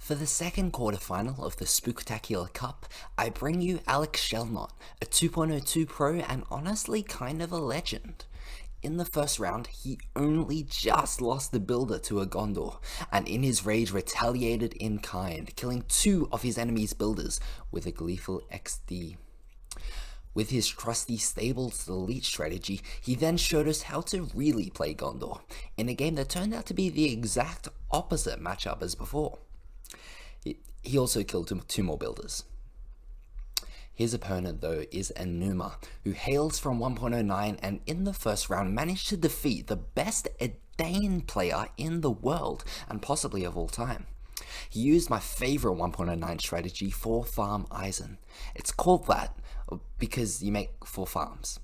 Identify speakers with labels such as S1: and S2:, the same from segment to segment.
S1: For the second quarterfinal of the Spooktacular Cup, I bring you Alexshellnot, a 2.02 pro and honestly kind of a legend. In the first round, he only just lost the builder to a Gondor, and in his rage retaliated in kind, killing two of his enemy's builders with a gleeful XD. With his trusty stable to the leech strategy, he then showed us how to really play Gondor, in a game that turned out to be the exact opposite matchup as before. He also killed two more builders. His opponent though is ENUMA, who hails from 1.09 and in the first round managed to defeat the best Edane player in the world and possibly of all time. He used my favorite 1.09 strategy for Farm Eisen. It's called that because you make 4 farms.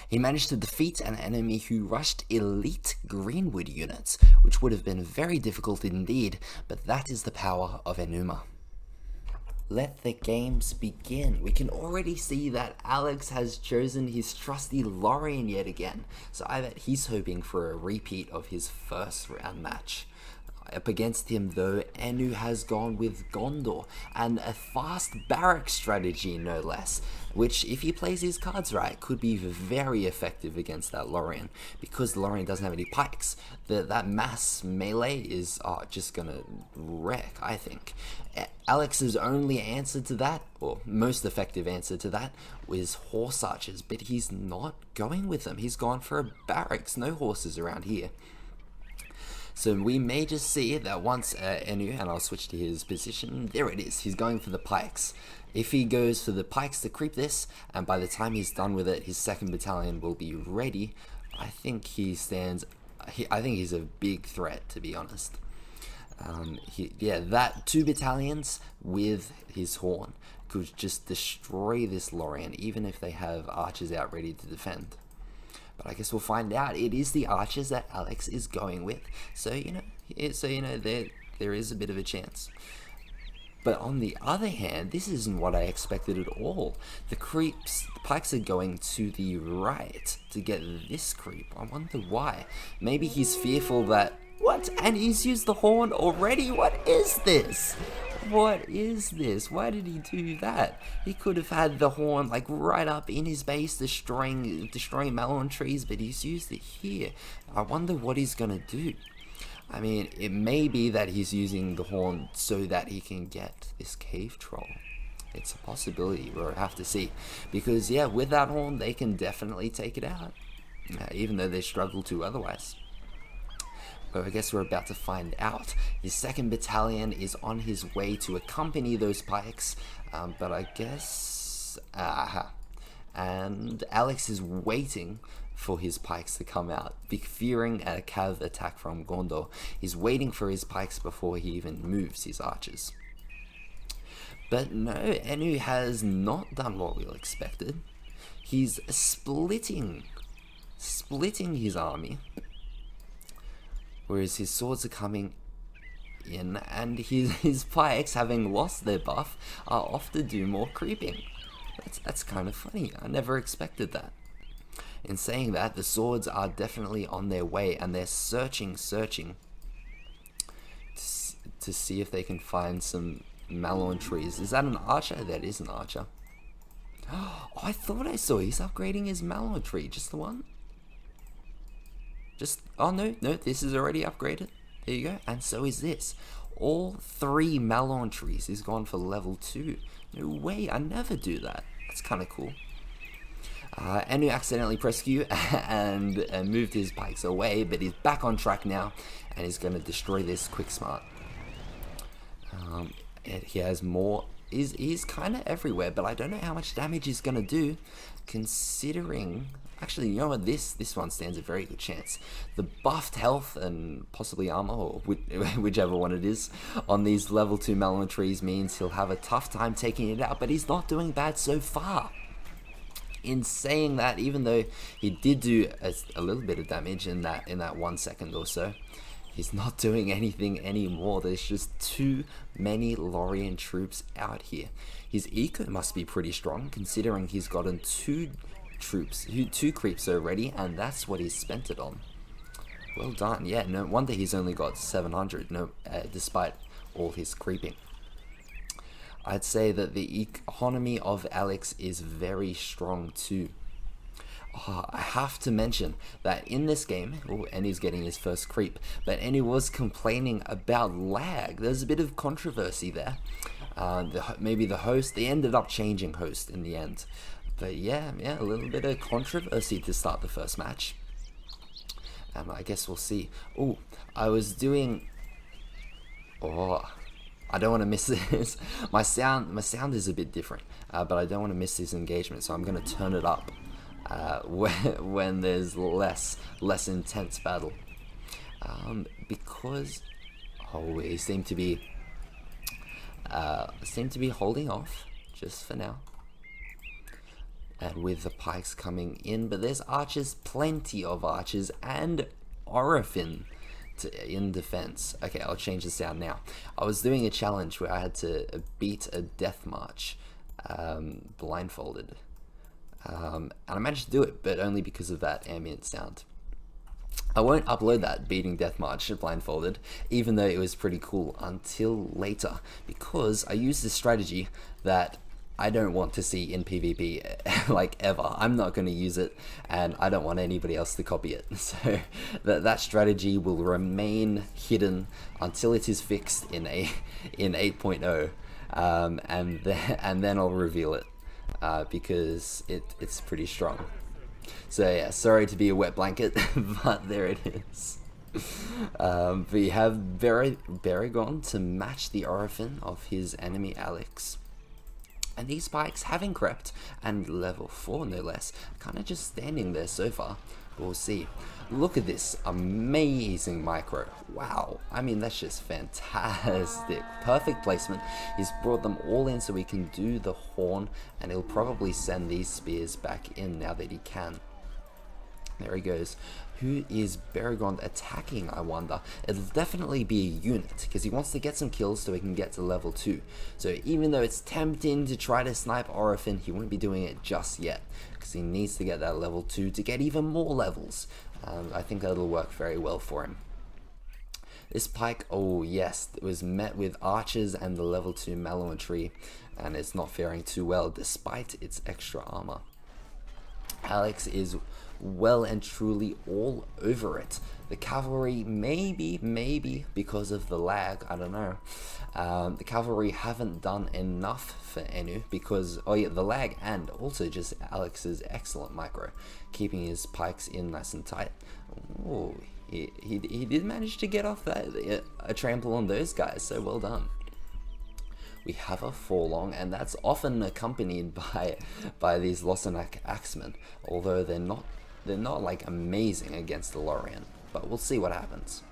S1: He managed to defeat an enemy who rushed elite Greenwood units, which would have been very difficult indeed, but that is the power of ENUMA. Let the games begin. We can already see that Alex has chosen his trusty Lorien yet again, so I bet he's hoping for a repeat of his first round match. Up against him though, Enu has gone with Gondor, and a fast barrack strategy no less, which if he plays his cards right, could be very effective against that Lorien, because Lorien doesn't have any pikes. That mass melee is just gonna wreck, I think. Alex's only answer to that, or most effective answer to that, was horse archers, but he's not going with them. He's gone for a barracks, no horses around here. So we may just see that once Enu, and I'll switch to his position, there it is, he's going for the pikes. If he goes for the pikes to creep this, and by the time he's done with it, his second battalion will be ready, I think he stands, I think he's a big threat, to be honest. That 2 battalions with his horn could just destroy this Lorien, even if they have archers out ready to defend. But I guess we'll find out. It is the archers that Alex is going with, so there is a bit of a chance. But on the other hand, this isn't what I expected at all. The pikes are going to the right to get this creep. I wonder why. Maybe he's fearful that... What? And he's used the horn already? What is this? What is this? Why did he do that? He could have had the horn like right up in his base, destroying melon trees, but he's used it here. I wonder what he's gonna do. I mean, it may be that he's using the horn so that he can get this cave troll. It's a possibility. We'll have to see. Because yeah, with that horn, they can definitely take it out, even though they struggle to otherwise. But I guess we're about to find out. His second battalion is on his way to accompany those pikes, but I guess... And Alex is waiting for his pikes to come out, fearing a cav attack from Gondor. He's waiting for his pikes before he even moves his archers. But no, Enu has not done what we expected. He's splitting his army, whereas his swords are coming in, and his pikes, having lost their buff, are off to do more creeping. That's kind of funny. I never expected that. In saying that, the swords are definitely on their way, and they're searching to see if they can find some malorn trees. Is that an archer? That is an archer. Oh, I thought I saw he's upgrading his malorn tree. Just the one? Oh no, this is already upgraded. There you go, and so is this. All 3 malorn trees is gone for level 2. No way, I never do that. That's kind of cool. Enu accidentally pressed Q and moved his pikes away, but he's back on track now, and he's going to destroy this quick smart. He has more. He's kind of everywhere, but I don't know how much damage he's going to do, considering... Actually, you know what? This one stands a very good chance. The buffed health and possibly armor, or whichever one it is, on these level 2 melon trees means he'll have a tough time taking it out, but he's not doing bad so far. In saying that, even though he did do a little bit of damage in that 1 second or so, he's not doing anything anymore. There's just too many Lorien troops out here. His eco must be pretty strong, considering he's gotten 2 creeps already, and that's what he's spent it on. Well done. Yeah, no wonder he's only got 700, despite all his creeping. I'd say that the economy of Alex is very strong too. I have to mention that in this game, Ennu's getting his first creep, but Ennu was complaining about lag. There's a bit of controversy there. Maybe the host, they ended up changing host in the end. But yeah, a little bit of controversy to start the first match. I guess we'll see. Oh, I was doing... Oh, I don't want to miss this. My sound is a bit different, but I don't want to miss this engagement, so I'm going to turn it up when there's less intense battle. Because he seemed to be holding off just for now. And with the pikes coming in, but there's archers, plenty of archers, and Orifin in defense. Okay, I'll change the sound now. I was doing a challenge where I had to beat a death march blindfolded. And I managed to do it, but only because of that ambient sound. I won't upload that beating death march blindfolded, even though it was pretty cool, until later, because I used this strategy that I don't want to see in PvP, like, ever. I'm not going to use it, and I don't want anybody else to copy it. So that strategy will remain hidden until it is fixed in 8.0, and then I'll reveal it, because it's pretty strong. So yeah, sorry to be a wet blanket, but there it is. We have Baragon to match the Orifin of his enemy Alex. And these pikes, having crept, and level 4 no less, kind of just standing there so far. We'll see. Look at this amazing micro. Wow, I mean, that's just fantastic. Perfect placement. He's brought them all in so we can do the horn, and he'll probably send these spears back in now that he can. There he goes. Who is Baragon attacking, I wonder? It'll definitely be a unit, because he wants to get some kills so he can get to level 2. So even though it's tempting to try to snipe Orifin, he won't be doing it just yet, because he needs to get that level 2 to get even more levels. I think that'll work very well for him. This pike, oh yes, it was met with archers and the level 2 Mallow-tree, and it's not faring too well despite its extra armor. Alex is well and truly all over it. The cavalry, maybe because of the lag, I don't know. The cavalry haven't done enough for Ennu because, oh yeah, the lag and also just Alex's excellent micro, keeping his pikes in nice and tight. Oh, he did manage to get off that a trample on those guys, so well done. We have a forlong, and that's often accompanied by these Lossanak axemen, although they're not like amazing against the Lorien, but we'll see what happens.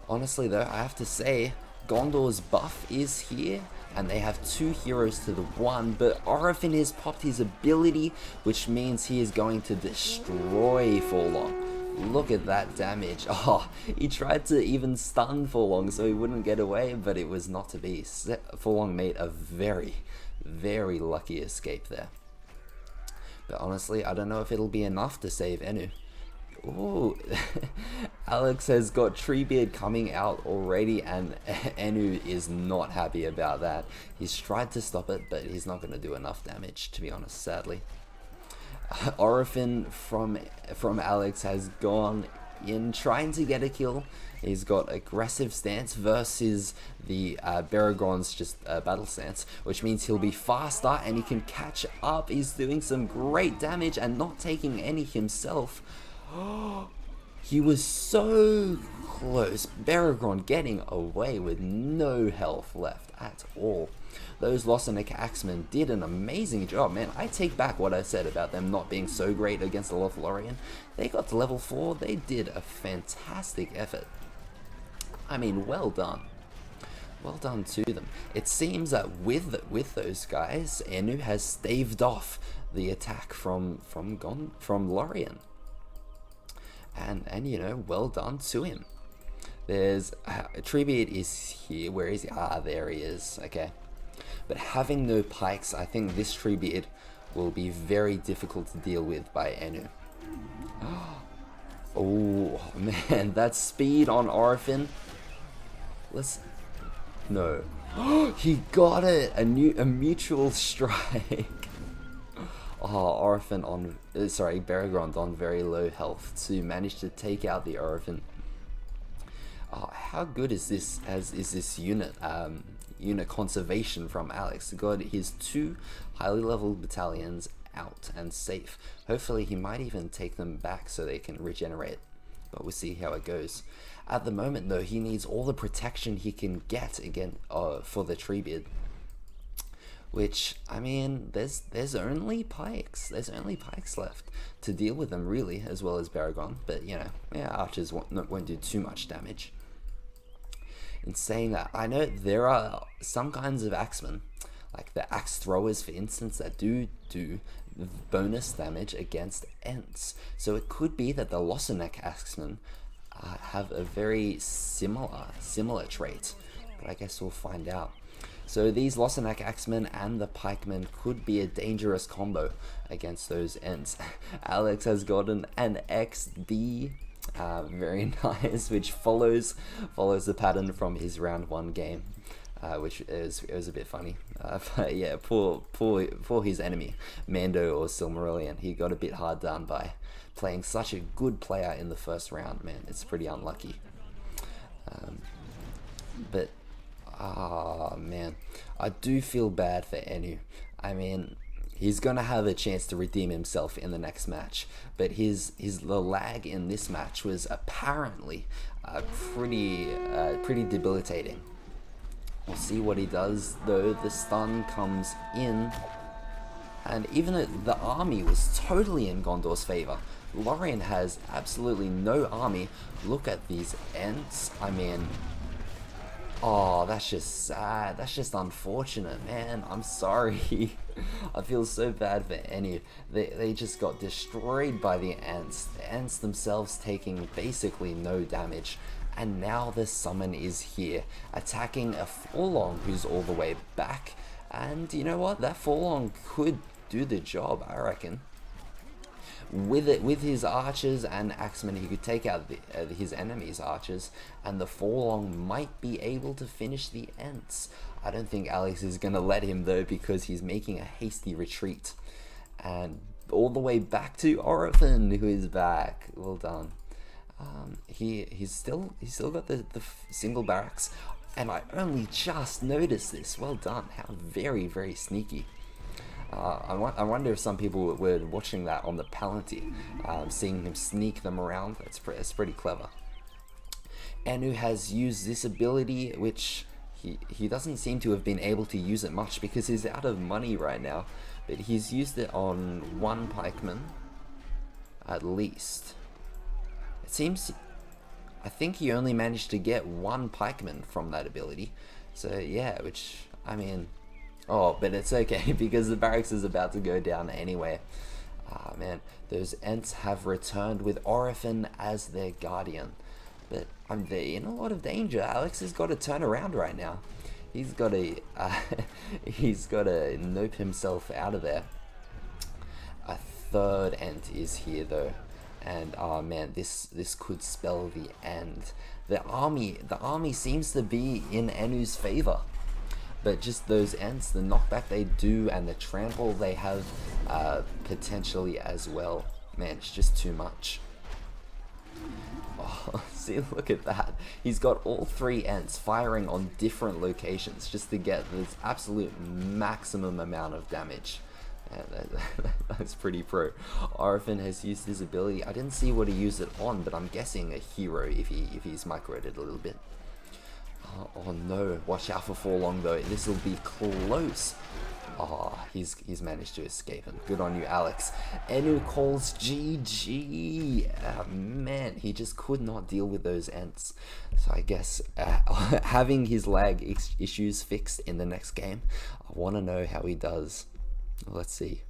S1: Honestly though, I have to say, Gondor's buff is here, and they have 2 heroes to the 1, but Orifin has popped his ability, which means he is going to destroy Forlong. Look at that damage. Oh, he tried to even stun Forlong so he wouldn't get away, but it was not to be. Forlong made a very, very lucky escape there. But honestly, I don't know if it'll be enough to save Ennu. Ooh, Alex has got Treebeard coming out already, and Ennu is not happy about that. He's tried to stop it, but he's not going to do enough damage, to be honest, sadly. Orifin from Alex has gone in trying to get a kill. He's got aggressive stance versus the Baragon's just battle stance, which means he'll be faster and he can catch up. He's doing some great damage and not taking any himself. He was so close. Baragon getting away with no health left at all. Those Lossanak axemen did an amazing job, man. I take back what I said about them not being so great against the Lothlorien. They got to level 4. They did a fantastic effort. I mean, well done. Well done to them. It seems that with those guys, Ennu has staved off the attack from Lorien. And you know, well done to him. There's Treebeard is here. Where is he? Ah, there he is. Okay. But having no pikes, I think this Treebeard will be very difficult to deal with by Ennu. Oh man, that speed on Orifin. No. He got it! A mutual strike. Oh, Orphan on, sorry, Bergrond on very low health to manage to take out the Orphan. Oh, how good is this? Is this unit? Unit conservation from Alex. Got his 2 highly leveled battalions out and safe. Hopefully, he might even take them back so they can regenerate. But we'll see how it goes. At the moment, though, he needs all the protection he can get again for the Treebeard. Which, I mean, there's only pikes. There's only pikes left to deal with them, really, as well as Baragon. But, you know, yeah, archers won't do too much damage. In saying that, I know there are some kinds of axemen, like the axe throwers, for instance, that do bonus damage against Ents. So it could be that the Losseneck axemen have a very similar trait, but I guess we'll find out. So these Losseneck axemen and the pikemen could be a dangerous combo against those Ents. Alex has gotten an XD, very nice, which follows the pattern from his round 1 game, which was a bit funny. But yeah, poor his enemy, Mando or Silmarillion. He got a bit hard done by playing such a good player in the first round. Man, it's pretty unlucky. But man, I do feel bad for Enu. I mean, he's gonna have a chance to redeem himself in the next match, but the lag in this match was apparently pretty debilitating. We'll see what he does, though. The stun comes in, and even though the army was totally in Gondor's favor, Lorien has absolutely no army. Look at these Ents. I mean, oh, that's just sad. That's just unfortunate, man. I'm sorry. I feel so bad for any. They just got destroyed by the Ents. The Ents themselves taking basically no damage. And now the summon is here, attacking a Forlong who's all the way back. And you know what? That Forlong could do the job, I reckon. With his archers and axemen, he could take out his enemy's archers, and the Forlong might be able to finish the Ents. I don't think Alex is going to let him, though, because he's making a hasty retreat. And all the way back to Orphan, who is back. Well done. He's still got the single barracks, and I only just noticed this. Well done. How very, very sneaky. I wonder if some people were watching that on the Palantir, seeing him sneak them around. That's pretty clever. Enu has used this ability, which he doesn't seem to have been able to use it much because he's out of money right now. But he's used it on 1 pikeman, at least. It seems, I think he only managed to get 1 pikeman from that ability. So yeah, which, I mean, oh, but it's okay because the barracks is about to go down anyway. Ah, man, those Ents have returned with Orphan as their guardian. But they're in a lot of danger. Alex has got to turn around right now. He's got to nope himself out of there. A 3rd Ent is here though. And oh man, this could spell the end. The army seems to be in Enu's favor. But just those Ents, the knockback they do and the trample they have potentially as well. Man, it's just too much. Oh, see, look at that. He's got all 3 Ents firing on different locations just to get this absolute maximum amount of damage. That's pretty pro. Orphan has used his ability. I didn't see what he used it on, but I'm guessing a hero if he's microed a little bit. Oh no, watch out for Forlong though. This will be close. Oh, he's managed to escape him. Good on you, Alex. Enu calls GG. Man, he just could not deal with those Ents. So I guess having his lag issues fixed in the next game, I want to know how he does. Let's see.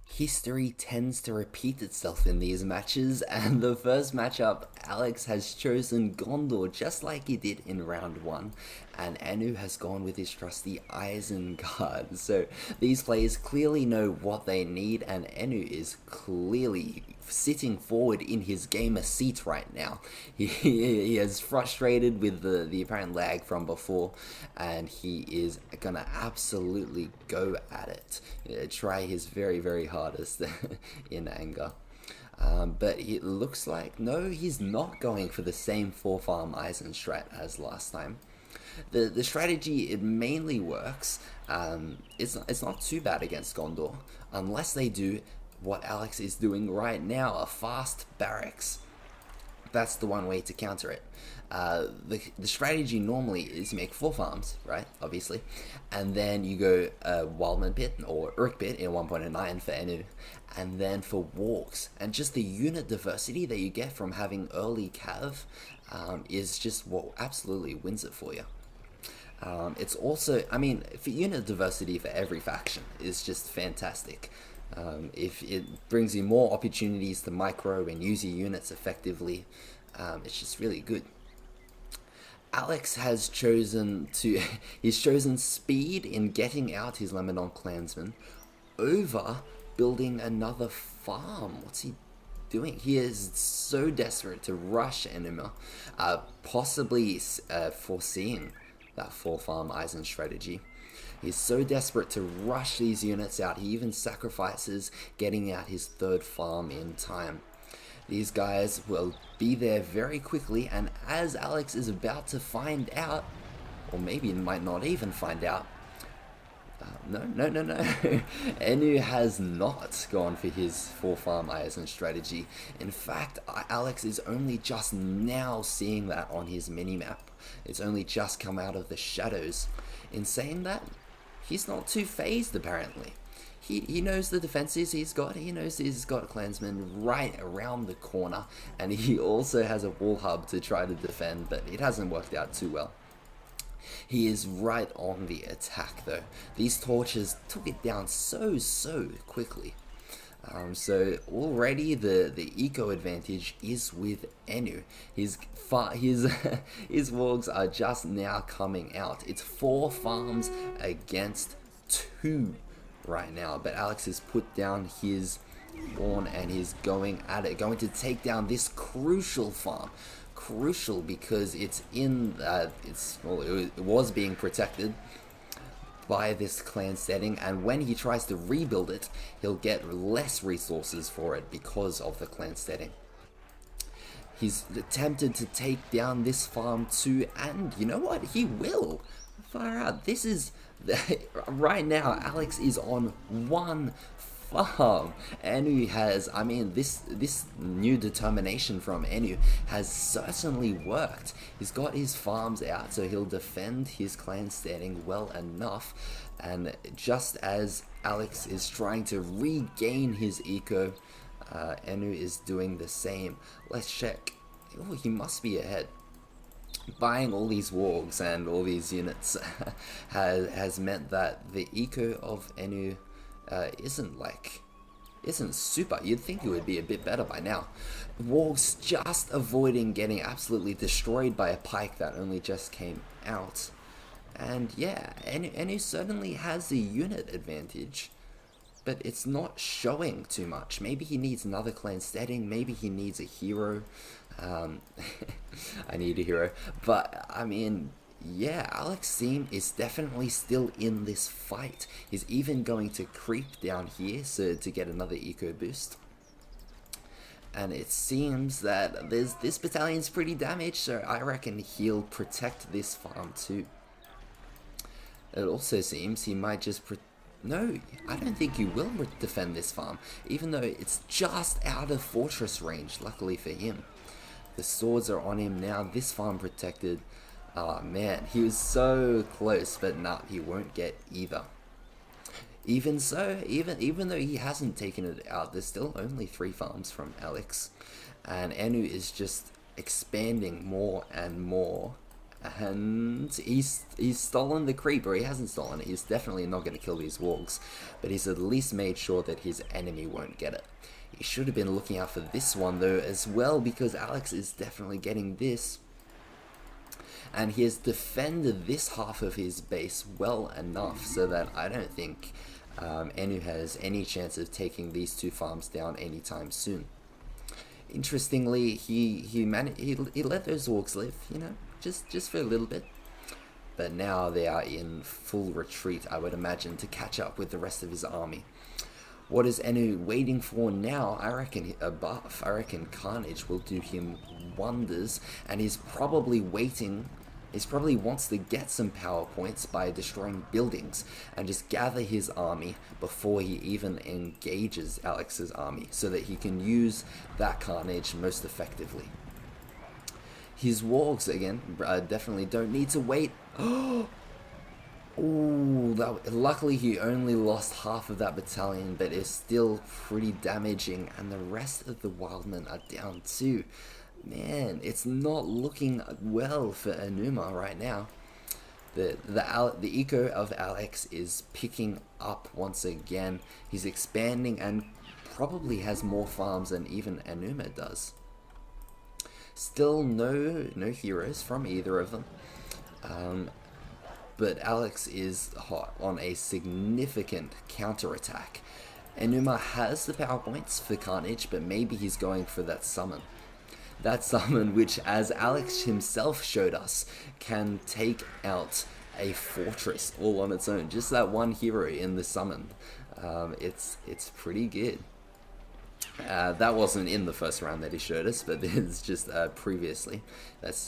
S1: History tends to repeat itself in these matches, and the first matchup, Alex has chosen Gondor just like he did in round 1, and Enu has gone with his trusty Isengard. So these players clearly know what they need, and Enu is clearly sitting forward in his gamer seat right now. He is frustrated with the apparent lag from before, and he is gonna absolutely go at it. Try his very, very hardest in anger. But it looks like, no, he's not going for the same 4-farm Eisen strat as last time. The strategy, it mainly works. It's not too bad against Gondor, unless they do what Alex is doing right now, a fast barracks. That's the one way to counter it. The strategy normally is you make 4 farms, right, obviously, and then you go Wildman Pit or Urk Pit in 1.9 for Enu, and then for walks, and just the unit diversity that you get from having early cav is just what absolutely wins it for you. It's also, I mean, for unit diversity for every faction is just fantastic. If it brings you more opportunities to micro and use your units effectively, it's just really good. Alex has chosen to, he's chosen speed in getting out his Lebanon clansmen over building another farm. What's he doing? He is so desperate to rush ENUMA, possibly foreseeing that 4-farm Eisen strategy. He's so desperate to rush these units out, he even sacrifices getting out his 3rd farm in time. These guys will be there very quickly, and as Alex is about to find out, or maybe might not even find out, no. Enu has not gone for his 4-farm Eisen strategy. In fact, Alex is only just now seeing that on his minimap. It's only just come out of the shadows. In saying that, he's not too phased apparently. He knows the defenses he's got. He knows he's got clansmen right around the corner, and he also has a wall hub to try to defend, but it hasn't worked out too well. He is right on the attack though. These torches took it down so quickly. So already the eco advantage is with Enu. His wargs are just now coming out. It's 4 farms against 2 right now, but Alex has put down his Warn and he's going at it, going to take down this crucial farm. Crucial because it's in it was being protected by this clan setting, and when he tries to rebuild it, he'll get less resources for it because of the clan setting. He's attempted to take down this farm too, and you know what? He will. Far out. This is right now. Alex is on 1 farm. Enu has, I mean, this new determination from Enu has certainly worked. He's got his farms out, so he'll defend his clan standing well enough, and just as Alex is trying to regain his eco, Enu is doing the same. Let's check. Oh, he must be ahead. Buying all these wargs and all these units has meant that the eco of Enu isn't super. You'd think it would be a bit better by now. Wargs just avoiding getting absolutely destroyed by a pike that only just came out. And yeah, Enu certainly has the unit advantage, but it's not showing too much. Maybe he needs another clan setting, maybe he needs a hero. I need a hero. But I mean, yeah, Alexshellnot is definitely still in this fight. He's even going to creep down here so to get another eco boost. And it seems that this battalion's pretty damaged, so I reckon he'll protect this farm too. It also seems he might just no, I don't think he will defend this farm, even though it's just out of fortress range, luckily for him. The swords are on him now, this farm protected. Oh man, he was so close, but nah, he won't get either. Even so, even though he hasn't taken it out, there's still only 3 farms from Alex. And Enu is just expanding more and more. And he's stolen the creep, or he hasn't stolen it. He's definitely not going to kill these wargs, but he's at least made sure that his enemy won't get it. He should have been looking out for this one though as well, because Alex is definitely getting this. And he has defended this half of his base well enough so that I don't think Enu has any chance of taking these 2 farms down anytime soon. Interestingly, he let those orcs live, you know, just for a little bit. But now they are in full retreat, I would imagine, to catch up with the rest of his army. What is Enu waiting for now? I reckon a buff. I reckon Carnage will do him wonders, and he's probably waiting. He probably wants to get some power points by destroying buildings and just gather his army before he even engages Alex's army, so that he can use that Carnage most effectively. His wargs, again, definitely don't need to wait. Ooh, luckily he only lost half of that battalion, but it's still pretty damaging, and the rest of the wildmen are down too. Man, it's not looking well for ENUMA right now. The eco of Alex is picking up once again. He's expanding and probably has more farms than even ENUMA does. Still no heroes from either of them. But Alex is hot on a significant counterattack. ENUMA has the power points for Carnage, but maybe he's going for that summon. That summon, which, as Alex himself showed us, can take out a fortress all on its own. Just that one hero in the summon. It's pretty good. That wasn't in the first round that he showed us, but it's just previously.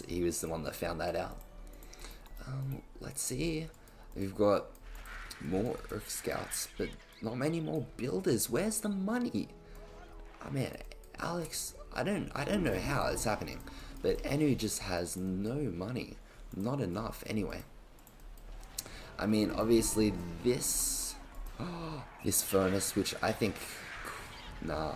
S1: He was the one that found that out. Let's see. We've got more Earth Scouts, but not many more builders. Where's the money? I mean, Alex, I don't know how it's happening, but Enu just has no money. Not enough, anyway. I mean, obviously this furnace, which I think, nah.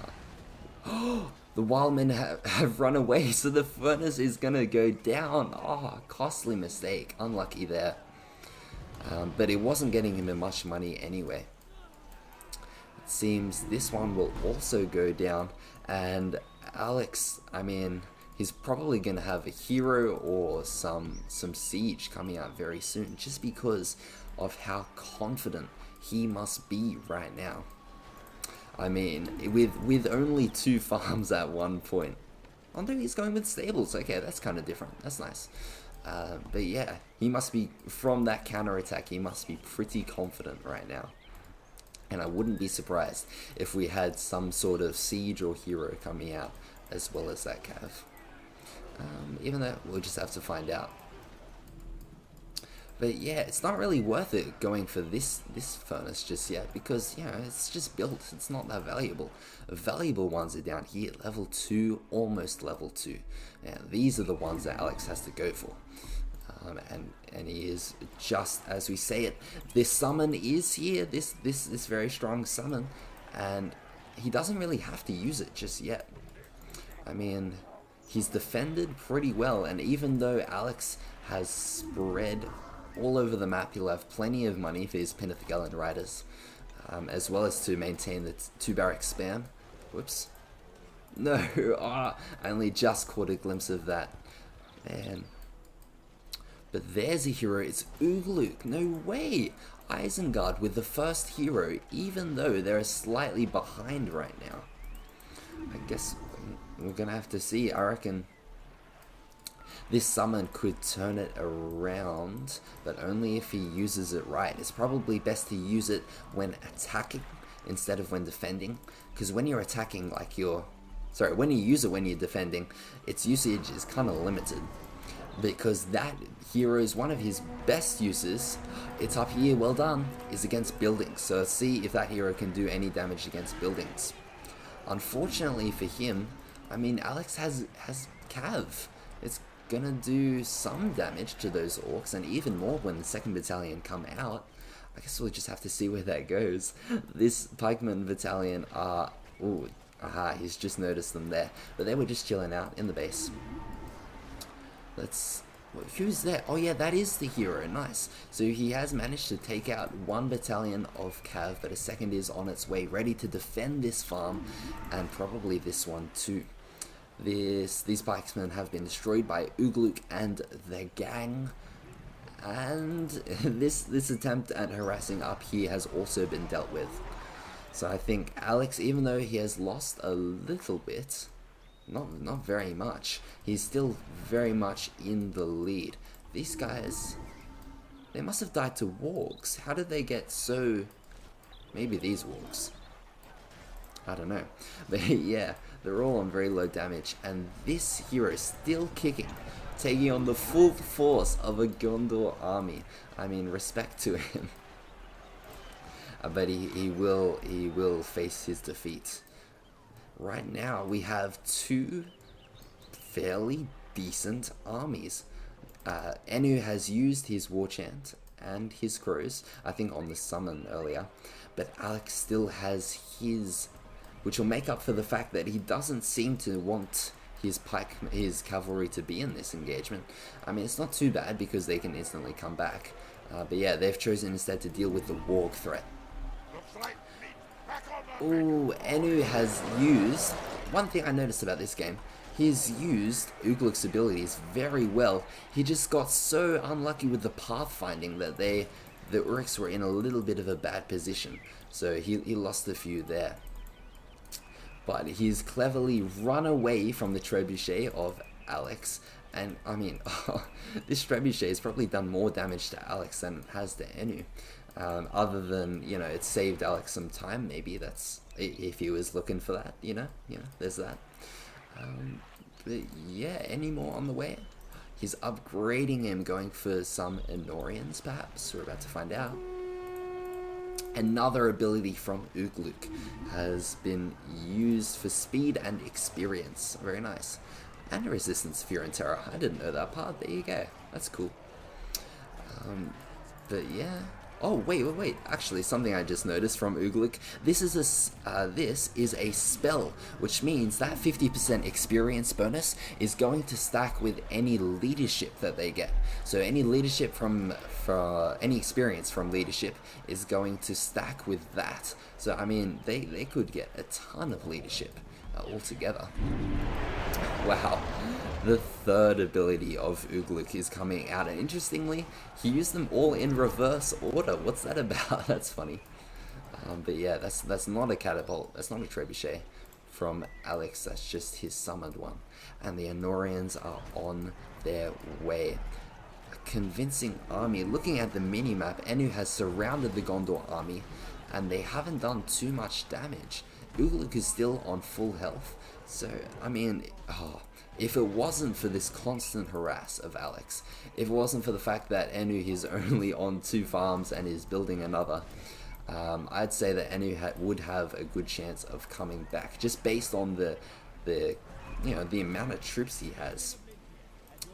S1: The wildmen have run away, so the furnace is gonna go down. Oh, costly mistake. Unlucky there. But it wasn't getting him much money anyway. It seems this one will also go down, and Alex, I mean, he's probably gonna have a hero or some siege coming out very soon, just because of how confident he must be right now. I mean, with only 2 farms at one point. Oh no, he's going with stables. Okay, that's kind of different. That's nice. But yeah, he must be, from that counterattack, he must be pretty confident right now. And I wouldn't be surprised if we had some sort of siege or hero coming out as well as that cav. Even though we'll just have to find out. But yeah, it's not really worth it going for this furnace just yet, because, you know, it's just built. It's not that valuable. Valuable ones are down here, level 2, almost level 2. Now, these are the ones that Alex has to go for. And he is, just as we say it, this summon is here, this very strong summon, and he doesn't really have to use it just yet. I mean, he's defended pretty well, and even though Alex has spread all over the map, he'll have plenty of money for his Penthegallan riders, as well as to maintain the 2 barrack span. Whoops. No, I only just caught a glimpse of that. Man. But there's a hero, it's Ugluk. No way! Isengard with the first hero, even though they're slightly behind right now. I guess we're gonna have to see. I reckon this summon could turn it around, but only if he uses it right. It's probably best to use it when attacking instead of when defending, because when you're attacking, like when you use it when you're defending, its usage is kind of limited, because that hero is one of his best uses. It's up here, well done, is against buildings. So let's see if that hero can do any damage against buildings. Unfortunately for him, I mean, Alex has Cav. It's gonna do some damage to those orcs, and even more when the 2nd battalion come out. I guess we'll just have to see where that goes. This pikeman battalion are... Ooh, aha, he's just noticed them there. But they were just chilling out in the base. Who's there? Oh yeah, that is the hero. Nice. So he has managed to take out 1 battalion of Cav, but a 2nd is on its way, ready to defend this farm, and probably this one too. These pikemen have been destroyed by Ugluk and the gang, and this attempt at harassing up here has also been dealt with. So I think Alex, even though he has lost a little bit, Not very much. He's still very much in the lead. These guys, they must have died to wargs. How did they get so... Maybe these wargs. I don't know. But yeah, they're all on very low damage. And this hero is still kicking, taking on the full force of a Gondor army. I mean, respect to him. But he will face his defeat. Right now, we have two fairly decent armies. Enu has used his war chant and his crows, I think on the summon earlier, but Alex still has his, which will make up for the fact that he doesn't seem to want his cavalry to be in this engagement. I mean, it's not too bad because they can instantly come back. But yeah, they've chosen instead to deal with the warg threat. Ooh, Enu has used, one thing I noticed about this game, he's used Ugluk's abilities very well. He just got so unlucky with the pathfinding that the Uruks were in a little bit of a bad position. So he lost a few there. But he's cleverly run away from the trebuchet of Alex. And I mean, this trebuchet has probably done more damage to Alex than it has to Enu. Other than, you know, it saved Alex some time, maybe that's, if he was looking for that, you know, there's that. But yeah, any more on the way? He's upgrading him, going for some Enorians perhaps, we're about to find out. Another ability from Ugluk has been used for speed and experience, very nice. And resistance, fear and terror, I didn't know that part, there you go, that's cool. But yeah. Oh wait! Actually, something I just noticed from Ugluk. This is a spell, which means that 50% experience bonus is going to stack with any leadership that they get. So any leadership any experience from leadership is going to stack with that. So I mean, they could get a ton of leadership altogether. Wow. The third ability of Ugluk is coming out, and interestingly, he used them all in reverse order. What's that about? That's funny. But yeah, that's not a catapult. That's not a trebuchet from Alex. That's just his summoned one. And the Enorians are on their way. A convincing army. Looking at the mini-map, Enu has surrounded the Gondor army, and they haven't done too much damage. Ugluk is still on full health. So, I mean, if it wasn't for this constant harass of Alex, if it wasn't for the fact that Enu is only on 2 farms and is building another, I'd say that Enu would have a good chance of coming back, just based on the amount of troops he has.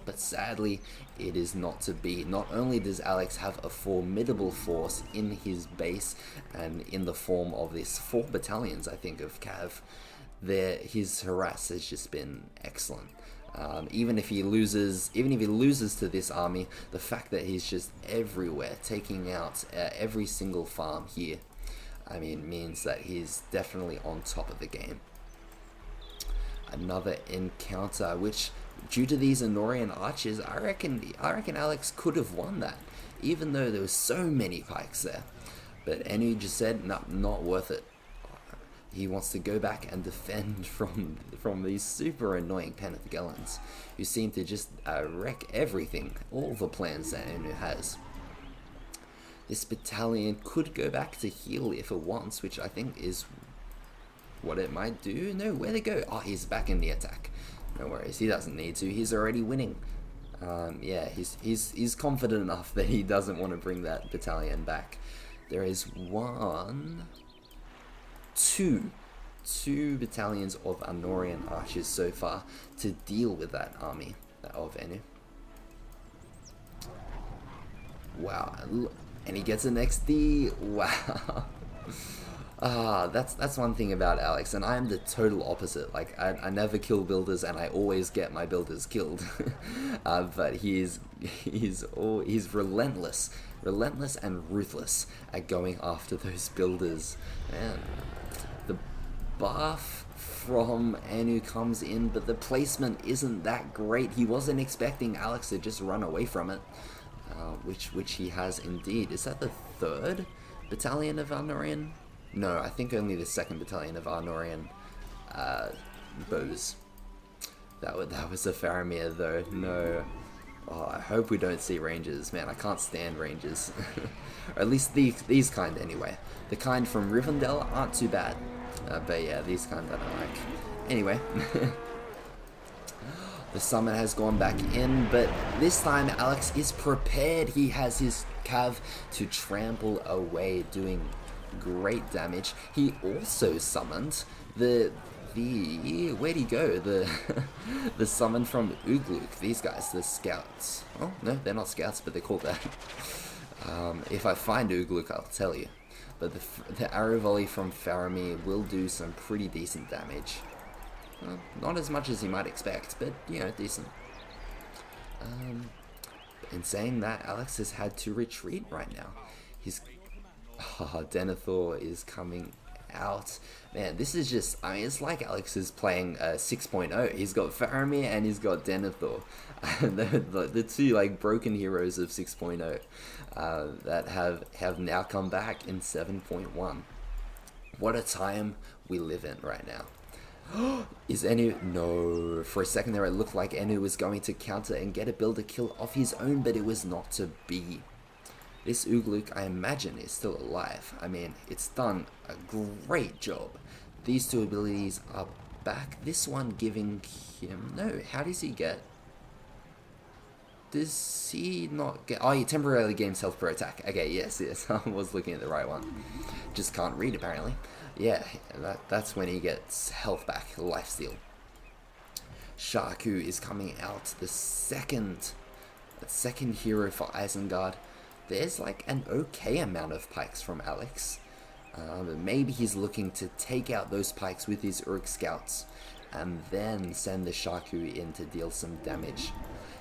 S1: But sadly, it is not to be. Not only does Alex have a formidable force in his base and in the form of this 4 battalions, I think, of Cav, his harass has just been excellent. Even if he loses to this army, the fact that he's just everywhere, taking out every single farm here, I mean, means that he's definitely on top of the game. Another encounter, which, due to these Enorian archers, I reckon Alex could have won that, even though there were so many pikes there. But Enu just said, no, not worth it. He wants to go back and defend from these super annoying Penethgellans, who seem to just wreck everything, all the plans that Enu has. This battalion could go back to heal if it wants, which I think is what it might do. No, where'd it go? Oh, he's back in the attack. No worries, he doesn't need to. He's already winning. Yeah, he's confident enough that he doesn't want to bring that battalion back. There is two battalions of Anorian archers so far to deal with that army of Enu. Wow, and he gets an XD. Wow. That's one thing about Alex, and I am the total opposite. Like, I never kill builders, and I always get my builders killed. But he's relentless and ruthless at going after those builders. Man, the buff from Enu comes in, but the placement isn't that great. He wasn't expecting Alex to just run away from it, which he has indeed. Is that the 3rd battalion of Arnorian? No, I think only the 2nd battalion of Arnorian bows. That was a Faramir though. No. Oh, I hope we don't see rangers. Man, I can't stand rangers. Or at least these kind anyway. The kind from Rivendell aren't too bad. But yeah, these kind I don't like. Anyway. The summon has gone back in, but this time Alex is prepared. He has his cav to trample away, doing great damage. He also summoned the where'd he go? The the summon from Ugluk. These guys, the scouts. Oh no, they're not scouts, but they're called that. If I find Ugluk, I'll tell you. But the arrow volley from Faramir will do some pretty decent damage. Well, not as much as you might expect, but, you know, decent. In saying that, Alex has had to retreat right now. He's... Oh, Denethor is coming out. Man, this is just... I mean, it's like Alex is playing 6.0. He's got Faramir and he's got Denethor. the two, like, broken heroes of 6.0 that have now come back in 7.1. What a time we live in right now. Is Enu... No. For a second there it looked like Enu was going to counter and get a builder kill off his own, but it was not to be. This Ugluk, I imagine, is still alive. I mean, it's done a great job. These two abilities are back. This one giving him... No, how does he get... Does he not get... Oh, he temporarily gains health per attack. Okay, yes, I was looking at the right one. Just can't read, apparently. Yeah, that's when he gets health back, lifesteal. Shaku is coming out, the second hero for Isengard. There's like an okay amount of pikes from Alex. Maybe he's looking to take out those pikes with his Uruk scouts and then send the Shaku in to deal some damage.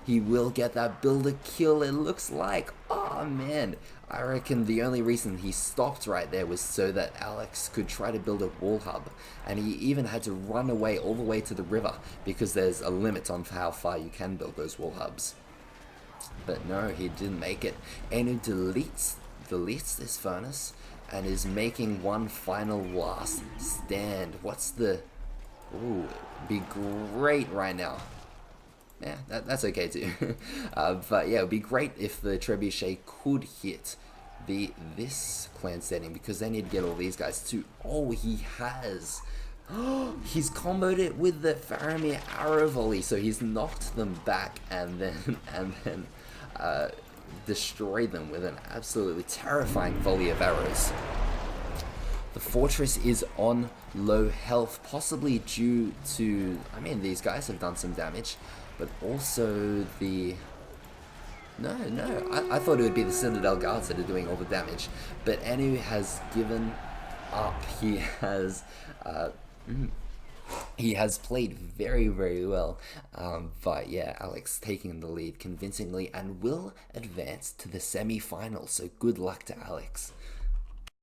S1: He will get that builder kill, it looks like. Oh man, I reckon the only reason he stopped right there was so that Alex could try to build a wall hub. And he even had to run away all the way to the river because there's a limit on how far you can build those wall hubs. But no, he didn't make it. Enu deletes this furnace and is making one final last stand. What's the... Ooh, be great right now. Yeah, that's okay too. But yeah, it would be great if the Trebuchet could hit this clan setting, because then he'd get all these guys too. Oh, he has. He's comboed it with the Faramir arrow volley, so he's knocked them back and then destroyed them with an absolutely terrifying volley of arrows. The fortress is on low health, possibly due to, I mean, these guys have done some damage, but also the... No, I thought it would be the Citadel Guards that are doing all the damage, but Enu has given up. He has played very, very well, but yeah, Alex taking the lead convincingly and will advance to the semi-final, so good luck to Alex.